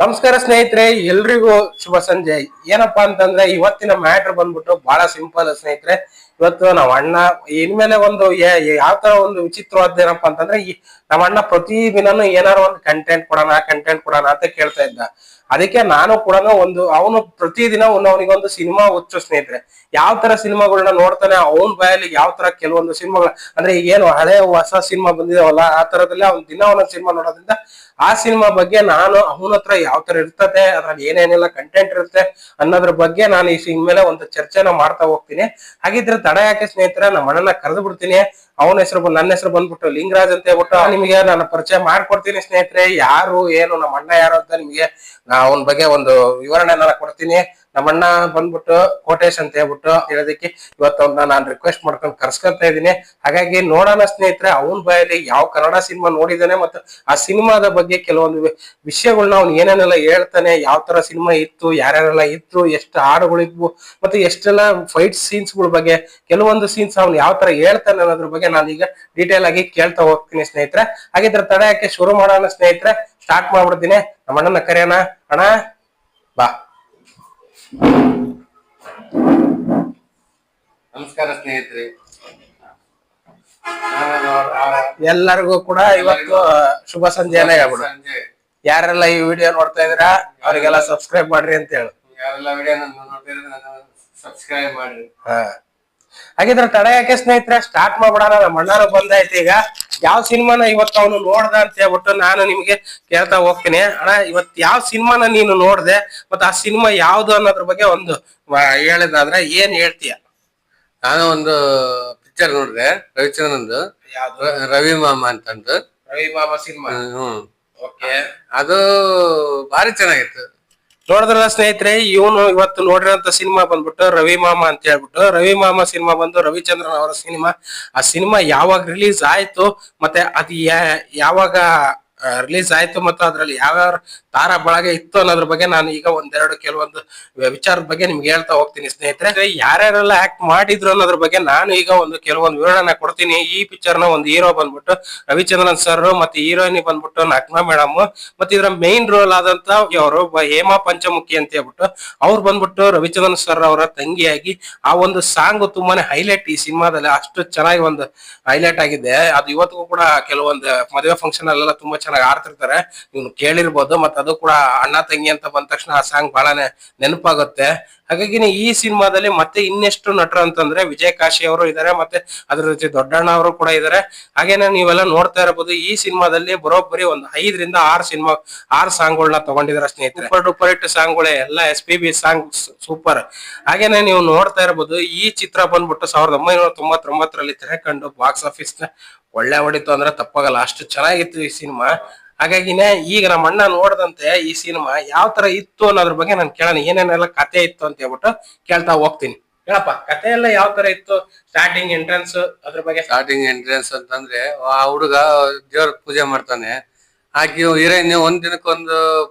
ನಮಸ್ಕಾರ ಸ್ನೇಹಿತರೆ, ಎಲ್ರಿಗೂ ಶುಭ ಸಂಜೆ. ಏನಪ್ಪಾ ಅಂತಂದ್ರೆ ಇವತ್ತಿನ ಮ್ಯಾಟ್ರ್ ಬಂದ್ಬಿಟ್ಟು ಬಹಳ ಸಿಂಪಲ್ ಸ್ನೇಹಿತರೆ. ಇವತ್ತು ನಾವ್ ಅಣ್ಣ ಇನ್ಮೇಲೆ ಒಂದು ಯಾವ ತರ ಒಂದು ವಿಚಿತ್ರವಾದ ಏನಪ್ಪಾ ಅಂತಂದ್ರೆ ನಮ್ಮ ಅಣ್ಣ ಪ್ರತಿ ದಿನಾನು ಏನಾರು ಒಂದು ಕಂಟೆಂಟ್ ಕೊಡೋಣ ಅಂತ ಕೇಳ್ತಾ ಇದ್ದ. ಅದಕ್ಕೆ ನಾನು ಕೂಡ ಅವನು ಪ್ರತಿದಿನ ಅವನಿಗೊಂದು ಸಿನಿಮಾ ಹುಚ್ಚು ಸ್ನೇಹಿತರೆ. ಯಾವ ತರ ಸಿನಿಮಾಗಳನ್ನ ನೋಡ್ತಾನೆ, ಅವನ್ ಬಾಯಲ್ಲಿ ಯಾವ ತರ ಕೆಲವೊಂದು ಸಿನಿಮಾಗಳು ಅಂದ್ರೆ ಏನು ಹಳೆ ಹೊಸ ಸಿನಿಮಾ ಬಂದಿದಾವಲ್ಲ, ಆ ತರದಲ್ಲಿ ಅವ್ನ ದಿನ ಒಂದೊಂದು ಸಿನಿಮಾ ನೋಡೋದ್ರಿಂದ ಆ ಸಿನಿಮಾ ಬಗ್ಗೆ ನಾನು ಅವನ ಹತ್ರ ಯಾವ ತರ ಇರ್ತದೆ, ಅದ್ರಲ್ಲಿ ಏನೇನೆಲ್ಲ ಕಂಟೆಂಟ್ ಇರುತ್ತೆ ಅನ್ನೋದ್ರ ಬಗ್ಗೆ ನಾನು ಇನ್ಮೇಲೆ ಒಂದು ಚರ್ಚೆನ ಮಾಡ್ತಾ ಹೋಗ್ತೀನಿ. ಹಾಗಿದ್ರೆ ತಡ ಯಾಕೆ ಸ್ನೇಹಿತರೆ, ನಮ್ಮ ಅಣ್ಣನ ಕರೆದು ಬಿಡ್ತೀನಿ. ಅವನ ಹೆಸರು ನನ್ನ ಹೆಸರು ಬಂದ್ಬಿಟ್ಟು ಲಿಂಗರಾಜ್ ಅಂತ ಹೇಳ್ಬಿಟ್ಟು ನಿಮಗೆ ನಾನು ಪರಿಚಯ ಮಾಡ್ಕೊಡ್ತೀನಿ ಸ್ನೇಹಿತರೆ. ಯಾರು ಏನು ನಮ್ಮ ಅಣ್ಣ ಯಾರು ಅಂತ ನಿಮಗೆ ಅವನ ಬಗ್ಗೆ ಒಂದು ವಿವರಣೆನ ಕೊಡ್ತೀನಿ. ನಮ್ಮಣ್ಣ ಬಂದ್ಬಿಟ್ಟು ಕೋಟೇಶ್ ಅಂತ ಹೇಳ್ಬಿಟ್ಟು ಹೇಳೋದಕ್ಕೆ ಇವತ್ತು ನಾನು ರಿಕ್ವೆಸ್ಟ್ ಮಾಡ್ಕೊಂಡು ಕರ್ಸ್ಕೊತಾ ಇದ್ದೀನಿ. ಹಾಗಾಗಿ ನೋಡೋಣ ಸ್ನೇಹಿತರೆ, ಅವನ ಬಾಯಲ್ಲಿ ಯಾವ ಕನ್ನಡ ಸಿನಿಮಾ ನೋಡಿದಾನೆ ಮತ್ತು ಆ ಸಿನಿಮಾದ ಬಗ್ಗೆ ಕೆಲವೊಂದು ವಿಷಯಗಳನ್ನ ಅವ್ನು ಏನೇನೆಲ್ಲ ಹೇಳ್ತಾನೆ, ಯಾವ ತರ ಸಿನಿಮಾ ಇತ್ತು, ಯಾರ್ಯಾರೆಲ್ಲ ಇತ್ತು, ಎಷ್ಟು ಹಾಡುಗಳಿದ್ವು ಮತ್ತೆ ಎಷ್ಟೆಲ್ಲ ಫೈಟ್ ಸೀನ್ಸ್ ಗಳ ಬಗ್ಗೆ ಕೆಲವೊಂದು ಸೀನ್ಸ್ ಅವ್ನು ಯಾವ ತರ ಹೇಳ್ತಾನೆ ಅನ್ನೋದ್ರ ಬಗ್ಗೆ ನಾನು ಈಗ ಡೀಟೇಲ್ ಆಗಿ ಕೇಳ್ತಾ ಹೋಗ್ತೀನಿ ಸ್ನೇಹಿತರೆ. ಹಾಗಿದ್ರೆ ತಡ ಯಾಕೆ, ಶುರು ಮಾಡೋಣ ಸ್ನೇಹಿತರೆ. ಸ್ಟಾರ್ಟ್ ಮಾಡ್ಬಿಡ್ತೀನಿ. ನಮ್ಮ ಅಣ್ಣನ ಕರೆಯೋಣ. ಅಣ್ಣ ಬಾ. ನಮಸ್ಕಾರ ಸ್ನೇಹಿತರೆ, ಎಲ್ಲರಿಗೂ ಕೂಡ ಇವತ್ತು ಶುಭ ಸಂಜೆನೇ ಹೇಳ್ಬಿಡು. ಯಾರೆಲ್ಲ ಈ ವಿಡಿಯೋ ನೋಡ್ತಾ ಇದ್ದೀರಾ ಅವರಿಗೆಲ್ಲ ಸಬ್ಸ್ಕ್ರೈಬ್ ಮಾಡ್ರಿ ಅಂತ ಹೇಳು. ಯಾರೆಲ್ಲ ವಿಡಿಯೋ ನೋಡ್ತಿದ್ರೆ ಸಬ್ಸ್ಕ್ರೈಬ್ ಮಾಡ್ರಿ. ಹಾಗಿದ್ರೆ ತಡ ಯಾಕೆ ಸ್ನೇಹಿತರೆ, ಸ್ಟಾರ್ಟ್ ಮಾಡ್ಬಿಡೋಣ. ನಮ್ಮ ಅಣ್ಣನ ಬಂದಾಯ್ತು. ಈಗ ಯಾವ ಸಿನಿಮಾನ ಇವತ್ತು ಅವನು ನೋಡ್ದ ಅಂತ ಹೇಳ್ಬಿಟ್ಟು ನಾನು ನಿಮ್ಗೆ ಕೇಳ್ತಾ ಹೋಗ್ತೀನಿ. ಅಣ್ಣ, ಇವತ್ತು ಯಾವ ಸಿನಿಮಾನ ನೀನು ನೋಡ್ದೆ ಮತ್ತೆ ಆ ಸಿನಿಮಾ ಯಾವ್ದು ಅನ್ನೋದ್ರ ಬಗ್ಗೆ ಒಂದು ಹೇಳಿದಾದ್ರೆ ಏನ್ ಹೇಳ್ತೀಯ? ನಾನು ಒಂದು ಪಿಕ್ಚರ್ ನೋಡಿದೆ, ರವಿಚಂದ್ರನ್ದು, ರವಿ ಮಾಮ ಅಂತಂದು. ರವಿ ಮಾಮ ಸಿನಿಮಾ. ಓಕೆ, ಅದು ಭಾರಿ ಚೆನ್ನಾಗಿತ್ತು. ನೋಡಿದ್ರಲ್ಲ ಸ್ನೇಹಿತರೆ, ಇವನು ಇವತ್ತು ನೋಡಿರೋಂತ ಸಿನಿಮಾ ಬಂದ್ಬಿಟ್ಟು ರವಿ ಮಾಮ ಅಂತ ಹೇಳ್ಬಿಟ್ಟು. ರವಿ ಮಾಮ ಸಿನಿಮಾ ಬಂದು ರವಿಚಂದ್ರನ್ ಅವರ ಸಿನಿಮಾ. ಆ ಸಿನಿಮಾ ಯಾವಾಗ ರಿಲೀಸ್ ಆಯ್ತು ಮತ್ತೆ ಅದು ಯಾವಾಗ ರಿಲೀಸ್ ಆಯ್ತು ಮತ್ತು ಅದ್ರಲ್ಲಿ ಯಾವ್ಯಾವ ತಾರ ಬಳಗ ಇತ್ತು ಅನ್ನೋದ್ರ ಬಗ್ಗೆ ನಾನು ಈಗ ಒಂದೆರಡು ಕೆಲವೊಂದು ವಿಚಾರದ ಬಗ್ಗೆ ನಿಮ್ಗೆ ಹೇಳ್ತಾ ಹೋಗ್ತೀನಿ ಸ್ನೇಹಿತರೆ. ಯಾರ್ಯಾರೆಲ್ಲ ಆಕ್ಟ್ ಮಾಡಿದ್ರು ಅನ್ನೋದ್ರ ಬಗ್ಗೆ ನಾನು ಈಗ ಒಂದು ಕೆಲವೊಂದು ವಿವರಣೆ ಕೊಡ್ತೀನಿ. ಈ ಪಿಕ್ಚರ್ ನ ಒಂದು ಹೀರೋ ಬಂದ್ಬಿಟ್ಟು ರವಿಚಂದ್ರನ್ ಸರ್ ಮತ್ತೆ ಹೀರೋಯಿನ್ ಬಂದ್ಬಿಟ್ಟು ನಗ್ಮಾ ಮೇಡಮ್. ಮತ್ತೆ ಇದ್ರ ಮೇನ್ ರೋಲ್ ಆದಂತ ಅವರು ಹೇಮಾ ಪಂಚಮುಖಿ ಅಂತ ಹೇಳ್ಬಿಟ್ಟು ಅವ್ರು ಬಂದ್ಬಿಟ್ಟು ರವಿಚಂದ್ರನ್ ಸರ್ ಅವರ ತಂಗಿಯಾಗಿ ಆ ಒಂದು ಸಾಂಗ್ ತುಂಬಾನೇ ಹೈಲೈಟ್ ಈ ಸಿನಿಮಾದಲ್ಲಿ. ಅಷ್ಟು ಚೆನ್ನಾಗಿ ಒಂದು ಹೈಲೈಟ್ ಆಗಿದೆ. ಅದು ಇವತ್ತಿಗೂ ಕೂಡ ಕೆಲವೊಂದು ಮದುವೆ ಫಂಕ್ಷನ್ ಅಲ್ಲೆಲ್ಲ ತುಂಬಾ ಚೆನ್ನಾಗಿ ಆಡ್ತಿರ್ತಾರೆ, ನೀವು ಕೇಳಿರ್ಬೋದು. ಮತ್ತೆ ಅದು ಕೂಡ ಅಣ್ಣ ತಂಗಿ ಅಂತ ಬಂದ ತಕ್ಷಣ ಆ ಸಾಂಗ್ ಬಹಳನೇ ನೆನಪಾಗುತ್ತೆ. ಹಾಗಾಗಿ ಈ ಸಿನಿಮಾದಲ್ಲಿ ಮತ್ತೆ ಇನ್ನೆಷ್ಟು ನಟರು ಅಂತಂದ್ರೆ ವಿಜಯ್ ಕಾಶಿ ಅವರು ಇದಾರೆ, ಮತ್ತೆ ಅದ್ರ ಜೊತೆ ದೊಡ್ಡಣ್ಣ ಅವರು ಕೂಡ ಇದಾರೆ. ಹಾಗೇನೆ ನೀವೆಲ್ಲ ನೋಡ್ತಾ ಇರಬಹುದು, ಈ ಸಿನಿಮಾದಲ್ಲಿ ಬರೋಬ್ಬರಿ ಒಂದು 5ರಿಂದ 6 ಸಾಂಗ್ಗಳನ್ನ ತಗೊಂಡಿದಾರೆ ಸ್ನೇಹಿತರೆ. ಸೂಪರ್ ಡೂಪರ್ ಹಿಟ್ ಸಾಂಗ್ಗಳೇ ಎಲ್ಲ, SPB ಸಾಂಗ್ ಸೂಪರ್. ಹಾಗೇನೆ ನೀವು ನೋಡ್ತಾ ಇರಬಹುದು, ಈ ಚಿತ್ರ ಬಂದ್ಬಿಟ್ಟು 1999ರಲ್ಲಿ ತೆರೆ ಕಂಡು ಬಾಕ್ಸ್ ಆಫೀಸ್ ನ ಒಳ್ಳೆ ಹೊಡಿತು ಅಂದ್ರೆ ತಪ್ಪಾಗಲ್ಲ, ಅಷ್ಟು ಚೆನ್ನಾಗಿತ್ತು ಈ ಸಿನಿಮಾ. ಹಾಗಾಗಿನೇ ಈಗ ನಮ್ಮ ಅಣ್ಣ ನೋಡ್ದಂತೆ ಈ ಸಿನಿಮಾ ಯಾವ ತರ ಇತ್ತು ಅನ್ನೋದ್ರ ಬಗ್ಗೆ ನಾನು ಕೇಳೋಣ. ಏನೇನೆಲ್ಲ ಕತೆ ಇತ್ತು ಅಂತ ಹೇಳ್ಬಿಟ್ಟು ಕೇಳ್ತಾ ಹೋಗ್ತೀನಿ. ಹೇಳಪ್ಪ, ಕತೆ ಎಲ್ಲ ಯಾವ ತರ ಇತ್ತು? ಸ್ಟಾರ್ಟಿಂಗ್ ಎಂಟ್ರೆನ್ಸ್ ಅದ್ರ ಬಗ್ಗೆ. ಸ್ಟಾರ್ಟಿಂಗ್ ಎಂಟ್ರೆನ್ಸ್ ಅಂತಂದ್ರೆ, ಆ ಹುಡುಗ ದೇವ್ರ ಪೂಜೆ ಮಾಡ್ತಾನೆ. ಆಕಿ ಹೀರೋಯಿನ್ ಒಂದ್ ದಿನಕ್ಕೊಂದು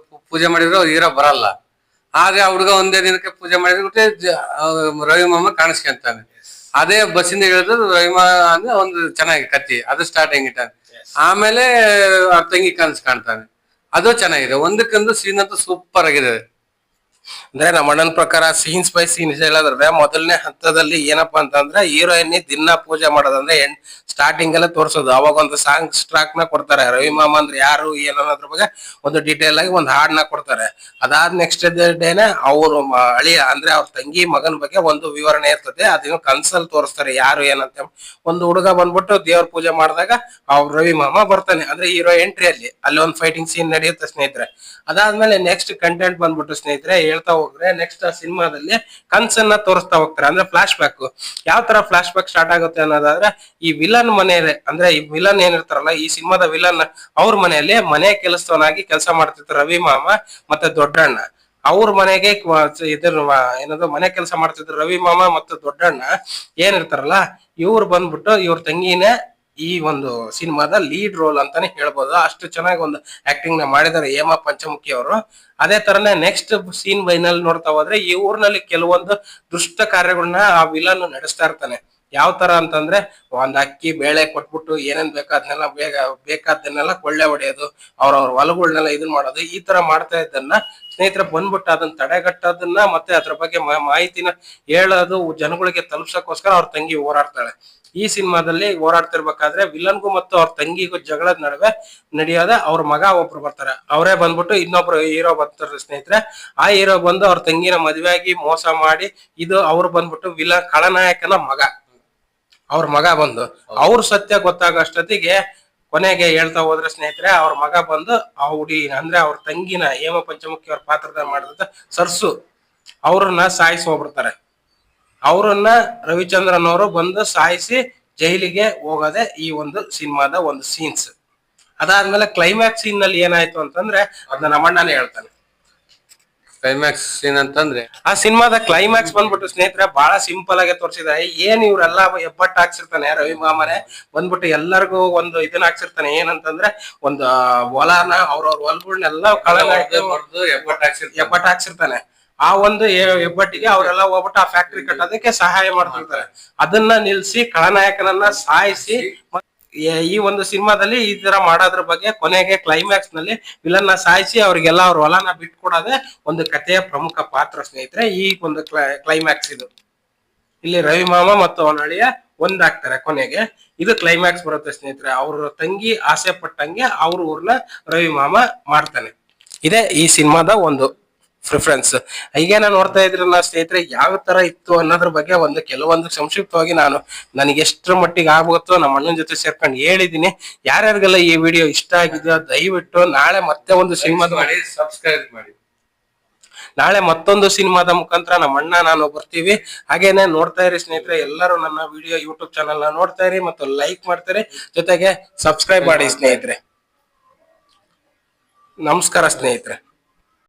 ಪೂಜೆ ಮಾಡಿದ್ರು ಹೀರೋ ಬರಲ್ಲ. ಆದ್ರೆ ಆ ಹುಡುಗ ಒಂದೇ ದಿನಕ್ಕೆ ಪೂಜೆ ಮಾಡಿದ್ರೆ ರವಿ ಮಾಮ ಕಾಣಿಸ್ಕೊಂತಾನೆ. ಅದೇ ಬಸ್ಸಿಂದ ಹೇಳಿದ್ರು ರವಿ ಮಾಮ ಅಂದ್ರೆ ಒಂದು ಚೆನ್ನಾಗಿ ಕತ್ತಿ, ಅದು ಸ್ಟಾರ್ಟಿಂಗ್ ಇಟ್ಟಾನೆ. ಆಮೇಲೆ ಅವ್ರ ತಂಗಿ ಕನಸು ಕಾಣ್ತಾನೆ, ಅದು ಚೆನ್ನಾಗಿದೆ. ಒಂದಕ್ಕೊಂದು ಸೀನ್ ಅಂತೂ ಸೂಪರ್ ಆಗಿದೆ. ಅಂದ್ರೆ ನಮ್ಮ ಅಣ್ಣನ ಪ್ರಕಾರ ಸೀನ್ಸ್ ಬೈ ಸೀನ್ಸ್ ಹೇಳೋದ್ರೆ, ಮೊದಲನೇ ಹಂತದಲ್ಲಿ ಏನಪ್ಪಾ ಅಂತಂದ್ರೆ ಹೀರೋಯಿನ್ ದಿನ ಪೂಜೆ ಮಾಡೋದಂದ್ರೆ ಸ್ಟಾರ್ಟಿಂಗ್ ಎಲ್ಲ ತೋರ್ಸೋದು. ಅವಾಗ ಒಂದು ಸಾಂಗ್ ಟ್ರಾಕ್ ನ ಕೊಡ್ತಾರೆ, ರವಿ ಮಾಮ ಅಂದ್ರೆ ಯಾರು ಏನು ಅನ್ನೋದ್ರ ಬಗ್ಗೆ ಒಂದು ಡೀಟೇಲ್ ಆಗಿ ಒಂದು ಹಾಡ್ನ ಕೊಡ್ತಾರೆ. ಅದಾದ ನೆಕ್ಸ್ಟ್ ಡೇನೆ ಅವ್ರು ಅಳಿಯ ಅಂದ್ರೆ ಅವ್ರ ತಂಗಿ ಮಗನ ಬಗ್ಗೆ ಒಂದು ವಿವರಣೆ ಇರ್ತದೆ. ಅದನ್ನು ಕನ್ಸಲ್ ತೋರಿಸ್ತಾರೆ ಯಾರು ಏನಂತ. ಒಂದು ಹುಡುಗ ಬಂದ್ಬಿಟ್ಟು ದೇವ್ರ ಪೂಜೆ ಮಾಡಿದಾಗ ಅವ್ರ ರವಿ ಮಾಮ ಬರ್ತಾನೆ, ಅಂದ್ರೆ ಹೀರೋ ಎಂಟ್ರಿಯಲ್ಲಿ ಅಲ್ಲಿ ಒಂದು ಫೈಟಿಂಗ್ ಸೀನ್ ನಡೆಯುತ್ತೆ ಸ್ನೇಹಿತರೆ. ಅದಾದ್ಮೇಲೆ ನೆಕ್ಸ್ಟ್ ಕಂಟೆಂಟ್ ಬಂದ್ಬಿಟ್ಟು ಸ್ನೇಹಿತರೆ ಹೇಳ್ತಾ ಹೋಗ್ರೆ, ನೆಕ್ಸ್ಟ್ ಆ ಸಿನಿಮಾದಲ್ಲಿ ಕನ್ಸನ್ನ ತೋರಿಸ್ತಾ ಹೋಗ್ತಾರೆ. ಅಂದ್ರೆ ಫ್ಲಾಶ್ ಬ್ಯಾಕ್, ಯಾವ ತರ ಫ್ಲಾಶ್ ಬ್ಯಾಕ್ ಸ್ಟಾರ್ಟ್ ಆಗುತ್ತೆ ಅನ್ನೋದಾದ್ರೆ, ಈ ವಿಲನ್ ಮನೆಯಲ್ಲಿ ಅಂದ್ರೆ ಈ ವಿಲನ್ ಏನಿರ್ತಾರಲ್ಲ ಈ ಸಿನಿಮಾದ ವಿಲನ್, ಅವ್ರ ಮನೆಯಲ್ಲಿ ಮನೆ ಕೆಲಸವನಾಗಿ ಕೆಲಸ ಮಾಡ್ತಿರ್ತಾರೆ ರವಿ ಮಾಮ ಮತ್ತೆ ದೊಡ್ಡಣ್ಣ. ಅವ್ರ ಮನೆಗೆ ಏನದು ಮನೆ ಕೆಲಸ ಮಾಡ್ತಿದ್ರು ರವಿ ಮಾಮ ಮತ್ತು ದೊಡ್ಡಣ್ಣ ಏನಿರ್ತಾರಲ್ಲ, ಇವ್ರು ಬಂದ್ಬಿಟ್ಟು ಇವ್ರ ತಂಗಿನೇ ಈ ಒಂದು ಸಿನಿಮಾದ ಲೀಡ್ ರೋಲ್ ಅಂತಾನೆ ಹೇಳ್ಬೋದು. ಅಷ್ಟು ಚೆನ್ನಾಗಿ ಒಂದು ಆಕ್ಟಿಂಗ್ ನ ಮಾಡಿದ್ದಾರೆ ಹೇಮಾ ಪಂಚಮುಖಿ ಅವರು. ಅದೇ ತರನೇ ನೆಕ್ಸ್ಟ್ ಸೀನ್ ಬೈನಲ್ಲಿ ನೋಡ್ತಾ ಹೋದ್ರೆ, ಈ ಊರಿನಲ್ಲಿ ಕೆಲವೊಂದು ದುಷ್ಟ ಕಾರ್ಯಗಳನ್ನ ಆ ವಿಲನ್ ನಡೆಸ್ತಾ ಇರ್ತಾನೆ. ಯಾವ ತರ ಅಂತಂದ್ರೆ ಒಂದ್ ಅಕ್ಕಿ ಬೇಳೆ ಕೊಟ್ಬಿಟ್ಟು ಏನೇನ್ ಬೇಕೋ ಅದನ್ನೆಲ್ಲ ಬೇಕಾದನ್ನೆಲ್ಲ ಕೊಳ್ಳೆ ಹೊಡೆಯೋದು, ಅವ್ರವ್ರ ಹೊಲಗಳನ್ನೆಲ್ಲ ಇದನ್ ಮಾಡೋದು, ಈ ತರ ಮಾಡ್ತಾ ಇದ್ದನ್ನ ಸ್ನೇಹಿತರೆ ಬಂದ್ಬಿಟ್ಟು ಅದನ್ನ ತಡೆಗಟ್ಟೋದನ್ನ ಮತ್ತೆ ಅದ್ರ ಬಗ್ಗೆ ಮಾಹಿತಿನ ಹೇಳೋದು ಜನಗಳಿಗೆ ತಲುಪ್ಸಕ್ಕೋಸ್ಕರ ಅವ್ರ ತಂಗಿ ಹೋರಾಡ್ತಾಳೆ. ಈ ಸಿನಿಮಾದಲ್ಲಿ ಹೋರಾಡ್ತಿರ್ಬೇಕಾದ್ರೆ ವಿಲನ್ಗೂ ಮತ್ತು ಅವ್ರ ತಂಗಿಗೂ ಜಗಳದ ನಡುವೆ ನಡೆಯೋದ ಅವ್ರ ಮಗ ಒಬ್ರು ಬರ್ತಾರೆ. ಅವರೇ ಬಂದ್ಬಿಟ್ಟು ಇನ್ನೊಬ್ರು ಹೀರೋ ಬರ್ತಾರೆ ಸ್ನೇಹಿತರೆ. ಆ ಹೀರೋ ಬಂದು ಅವ್ರ ತಂಗಿನ ಮದುವೆ ಆಗಿ ಮೋಸ ಮಾಡಿ, ಇದು ಅವ್ರು ಬಂದ್ಬಿಟ್ಟು ಖಳನಾಯಕನ ಮಗ. ಅವ್ರ ಮಗ ಬಂದು ಅವ್ರ ಸತ್ಯ ಗೊತ್ತಾಗಷ್ಟೊತ್ತಿಗೆ ಕೊನೆಗೆ ಹೇಳ್ತಾ ಹೋದ್ರೆ ಸ್ನೇಹಿತರೆ, ಅವ್ರ ಮಗ ಬಂದು ಆ ಅಂದ್ರೆ ಅವ್ರ ತಂಗಿನ ಹೇಮ ಪಂಚಮುಖಿ ಅವ್ರ ಪಾತ್ರದ ಮಾಡಿದ ಸರ್ಸು ಅವ್ರನ್ನ ಸಾಯಿಸಿ ಹೋಗ್ಬಿಡ್ತಾರೆ. ಅವ್ರನ್ನ ರವಿಚಂದ್ರನ್ ಅವರು ಬಂದು ಸಾಯಿಸಿ ಜೈಲಿಗೆ ಹೋಗೋದೆ ಈ ಒಂದು ಸಿನಿಮಾದ ಒಂದು ಸೀನ್ಸ್. ಅದಾದ್ಮೇಲೆ ಕ್ಲೈಮ್ಯಾಕ್ಸ್ ಸೀನ್ ನಲ್ಲಿ ಏನಾಯ್ತು ಅಂತಂದ್ರೆ ಅದನ್ನ ನಮ್ಮಣ್ಣನೇ ಹೇಳ್ತಾನೆ. ಕ್ಲೈಮ್ಯಾಕ್ಸ್ ಸೀನ್ ಅಂತಂದ್ರೆ ಆ ಸಿನಿಮಾದ ಕ್ಲೈಮ್ಯಾಕ್ಸ್ ಬಂದ್ಬಿಟ್ಟು ಸ್ನೇಹಿತರೆ ಬಹಳ ಸಿಂಪಲ್ ಆಗಿ ತೋರಿಸಿದ್ದಾರೆ. ಏನ್ ಇವ್ರೆಲ್ಲ ಹೆಬ್ಬಟ್ಟು ಹಾಕ್ಸಿರ್ತಾನೆ ರವಿ ಮಾಮನೆ ಬಂದ್ಬಿಟ್ಟು ಎಲ್ಲರಿಗೂ ಒಂದು ಇದನ್ನ ಹಾಕ್ಸಿರ್ತಾನೆ. ಏನಂತಂದ್ರೆ ಒಂದು ಹೊಲನ ಅವ್ರವ್ರ ಹೊಲಗಳನ್ನೆಲ್ಲ ಹೆಬ್ಬಟ್ಟು ಹಾಕ್ಸಿರ್ತಾನೆ. ಆ ಒಂದು ಹೆಬ್ಬಟ್ಟಿಗೆ ಅವರೆಲ್ಲ ಹೋಗ್ಬಿಟ್ಟು ಆ ಫ್ಯಾಕ್ಟ್ರಿ ಕಟ್ಟೋದಕ್ಕೆ ಸಹಾಯ ಮಾಡ್ತಿರ್ತಾರೆ. ಅದನ್ನ ನಿಲ್ಸಿ ಖಳನಾಯಕನನ್ನ ಸಾಯಿಸಿ ಈ ಒಂದು ಸಿನಿಮಾದಲ್ಲಿ ಈ ತರ ಮಾಡೋದ್ರ ಬಗ್ಗೆ ಕೊನೆಗೆ ಕ್ಲೈಮ್ಯಾಕ್ಸ್ ನಲ್ಲಿ ವಿಲನ್ನ ಸಾಯಿಸಿ ಅವ್ರಿಗೆಲ್ಲ ಅವ್ರ ಹೊಲನ ಬಿಟ್ಕೊಡೋದೇ ಒಂದು ಕಥೆಯ ಪ್ರಮುಖ ಪಾತ್ರ ಸ್ನೇಹಿತರೆ. ಈ ಒಂದು ಕ್ಲೈಮ್ಯಾಕ್ಸ್ ಇದು. ಇಲ್ಲಿ ರವಿ ಮಾಮ ಮತ್ತು ಅವನ ಅಳಿಯ ಒಂದಾಗ್ತಾರೆ ಕೊನೆಗೆ. ಇದು ಕ್ಲೈಮ್ಯಾಕ್ಸ್ ಬರುತ್ತೆ ಸ್ನೇಹಿತರೆ. ಅವ್ರ ತಂಗಿ ಆಸೆ ಪಟ್ಟಂಗೆ ಅವ್ರ ಊರ್ನ ರವಿ ಮಾಮ ಮಾಡ್ತಾನೆ. ಇದೇ ಈ ಸಿನಿಮಾದ ಒಂದು ಪ್ರಿಫರೆನ್ಸ್. ಹೀಗೇನ ನೋಡ್ತಾ ಇದ್ರಲ್ಲ ಸ್ನೇಹಿತರೆ, ಯಾವ ತರ ಇತ್ತು ಅನ್ನೋದ್ರ ಬಗ್ಗೆ ಒಂದು ಕೆಲವೊಂದು ಸಂಕ್ಷಿಪ್ತವಾಗಿ ನನಗೆ ಎಷ್ಟರ ಮಟ್ಟಿಗೆ ಆಗುತ್ತೋ ನಮ್ಮ ಅಣ್ಣನ ಜೊತೆ ಸೇರ್ಕೊಂಡು ಹೇಳಿದೀನಿ. ಯಾರ್ಯಾರಿಗೆಲ್ಲ ಈ ವಿಡಿಯೋ ಇಷ್ಟ ಆಗಿದೆಯೋ ದಯವಿಟ್ಟು ನಾಳೆ ಮತ್ತೆ ಒಂದು ಸಿನಿಮಾದ ಮಾಡಿ ಸಬ್ಸ್ಕ್ರೈಬ್ ಮಾಡಿ. ನಾಳೆ ಮತ್ತೊಂದು ಸಿನಿಮಾದ ಮುಖಾಂತರ ನಮ್ಮ ಅಣ್ಣ ನಾನು ಬರ್ತೀವಿ. ಹಾಗೇನೆ ನೋಡ್ತಾ ಇರಿ ಸ್ನೇಹಿತರೆ, ಎಲ್ಲರೂ ನನ್ನ ವಿಡಿಯೋ ಯೂಟ್ಯೂಬ್ ಚಾನಲ್ ನ ನೋಡ್ತಾ ಇರಿ ಮತ್ತು ಲೈಕ್ ಮಾಡ್ತಾರೆ, ಜೊತೆಗೆ ಸಬ್ಸ್ಕ್ರೈಬ್ ಮಾಡಿ ಸ್ನೇಹಿತರೆ. ನಮಸ್ಕಾರ ಸ್ನೇಹಿತರೆ.